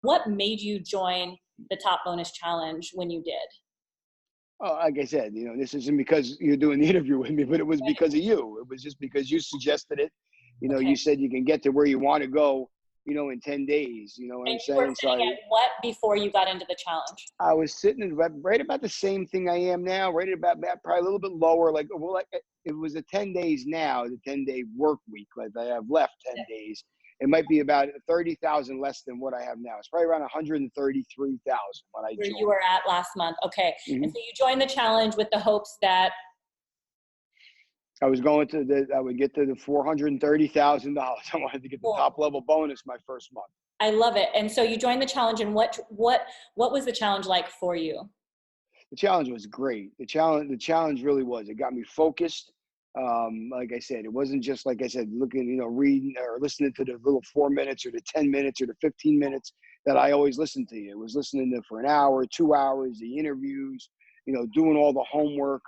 What made you join the Top Bonus Challenge when you did? Oh, like I said, this isn't because you're doing the interview with me, but it was because of you. It was just because you suggested it. Okay. You said you can get to where you want to go, in 10 days. You know what And I'm you were saying? So sitting at what before you got into the challenge? I was sitting at right about the same thing I am now, right about probably a little bit lower. Like it was the 10 days now, the 10-day work week. Like I have left 10 days. It might be about 30,000 less than what I have now. It's probably around 133,000 when I Where joined. you were at last month. Okay. Mm-hmm. And so you joined the challenge with the hopes that I was going to I would get to the $430,000. I wanted to get the top level bonus my first month. I love it. And so you joined the challenge, and what was the challenge like for you? The challenge was great. The challenge really was. It got me focused. Like I said, it wasn't just, like I said, looking, reading or listening to the little 4 minutes or the 10 minutes or the 15 minutes that I always listen to. It was listening to for an hour, 2 hours, the interviews, doing all the homework.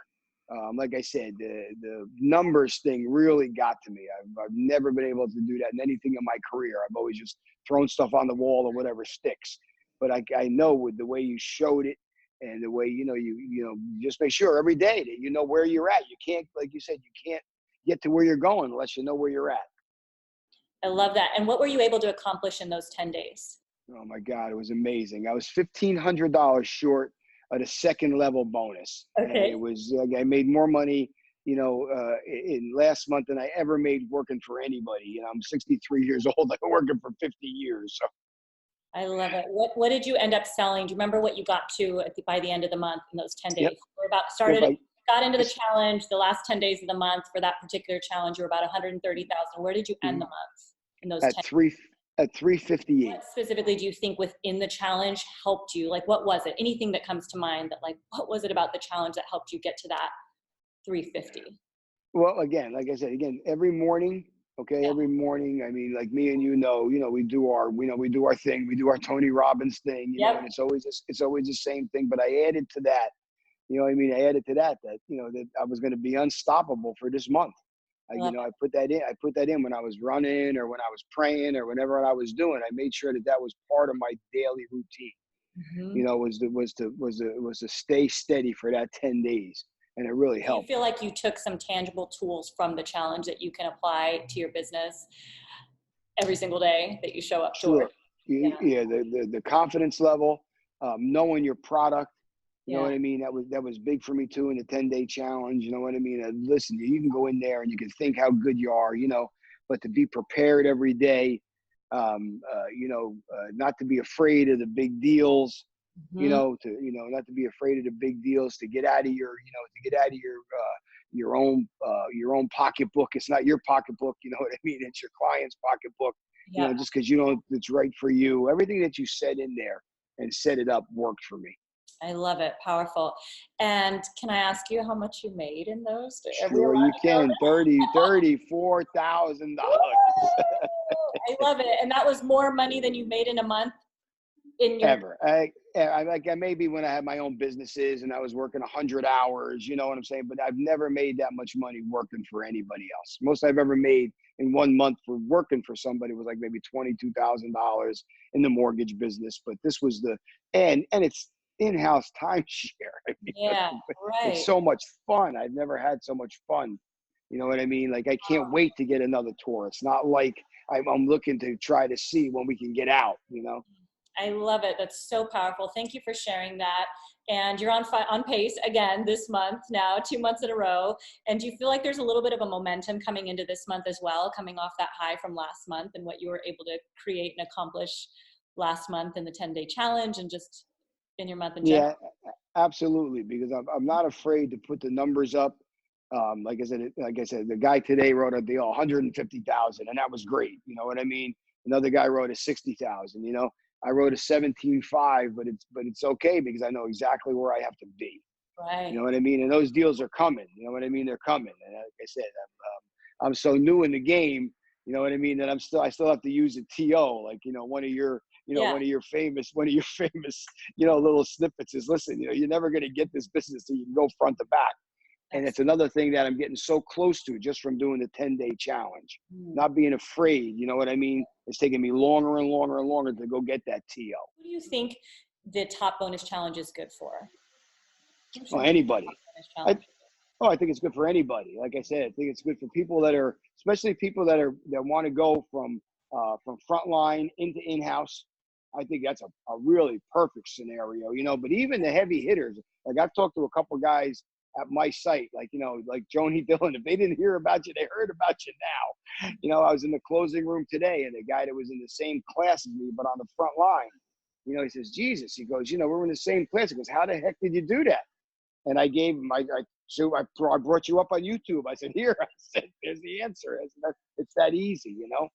Like I said, the numbers thing really got to me. I've never been able to do that in anything in my career. I've always just thrown stuff on the wall or whatever sticks. But I know with the way you showed it and the way, you just make sure every day that you know where you're at. You can't, like you said, you can't get to where you're going unless you know where you're at. I love that. And what were you able to accomplish in those 10 days? Oh my God, it was amazing. I was $1,500 short of the second level bonus. Okay. And it was, I made more money, in last month than I ever made working for anybody. I'm 63 years old. I've been working for 50 years. So. I love it. What did you end up selling? Do you remember what you got to by the end of the month in those 10 days? Yep. Got into the challenge, the last 10 days of the month for that particular challenge, you were about 130,000. Where did you end the month in those 10 days? At 358. What specifically do you think within the challenge helped you? Like, what was it? Anything that comes to mind that, like, what was it about the challenge that helped you get to that 350? Well, again, like I said, every morning, every morning, I mean, like me and we do our thing, we do our Tony Robbins thing, and it's always the same thing. But I added to that, I added to that that I was going to be unstoppable for this month. I put that in when I was running or when I was praying or whenever I was doing. I made sure that was part of my daily routine. Mm-hmm. Was to stay steady for that 10 days. And it really helped. Do you feel like you took some tangible tools from the challenge that you can apply to your business every single day that you show up to work? Yeah, the confidence level, knowing your product, you know what I mean? That was big for me too in the 10-day challenge. You know what I mean? Listen, you can go in there and you can think how good you are, but to be prepared every day, not to be afraid of the big deals, not to be afraid of the big deals, to get out of your own pocketbook. It's not your pocketbook, you know what I mean? It's your client's pocketbook, just because it's right for you. Everything that you said in there and set it up worked for me. I love it. Powerful. And can I ask you how much you made in those? Sure, you can. $34,000. I love it. And that was more money than you made in a month? Ever. I maybe when I had my own businesses and I was working 100 hours, you know what I'm saying? But I've never made that much money working for anybody else. Most I've ever made in 1 month for working for somebody was like maybe $22,000 in the mortgage business. But this was and it's in-house timeshare. I mean, right. It's so much fun. I've never had so much fun. You know what I mean? Like I can't wait to get another tour. It's not like I'm looking to try to see when we can get out, I love it. That's so powerful. Thank you for sharing that. And you're on pace again this month now, 2 months in a row. And do you feel like there's a little bit of a momentum coming into this month as well, coming off that high from last month and what you were able to create and accomplish last month in the 10-day challenge and just in your month in general? Yeah, absolutely. Because I'm not afraid to put the numbers up. Like I said, the guy today wrote a deal 150,000, and that was great. You know what I mean? Another guy wrote a 60,000. I wrote a 17.5, but it's okay because I know exactly where I have to be. Right. You know what I mean? And those deals are coming. You know what I mean? They're coming. And like I said, I'm so new in the game. You know what I mean? That I still have to use a TO, like one of your famous little snippets is, listen, you're never going to get this business so you can go front to back. And it's Excellent. another thing that I'm getting so close to just from doing the 10-day challenge. Mm. Not being afraid, you know what I mean? It's taking me longer and longer and longer to go get that TO. Who do you think the top bonus challenge is good for? Who Oh, should do the top anybody. bonus I challenge? Oh, I think it's good for anybody. Like I said, I think it's good for people that are, especially people that want to go from frontline into in-house. I think that's a really perfect scenario, you know. But even the heavy hitters, like I've talked to a couple guys at my site, like you know, like Joni Dillon. If they didn't hear about you, they heard about you now. You know, I was in the closing room today, and the guy that was in the same class as me, but on the front line, you know, he says, "Jesus," he goes, "You know, we're in the same class." He goes, "How the heck did you do that?" And I gave him, so I brought you up on YouTube. I said, here, I said, there's the answer. I said, it's that easy, you know?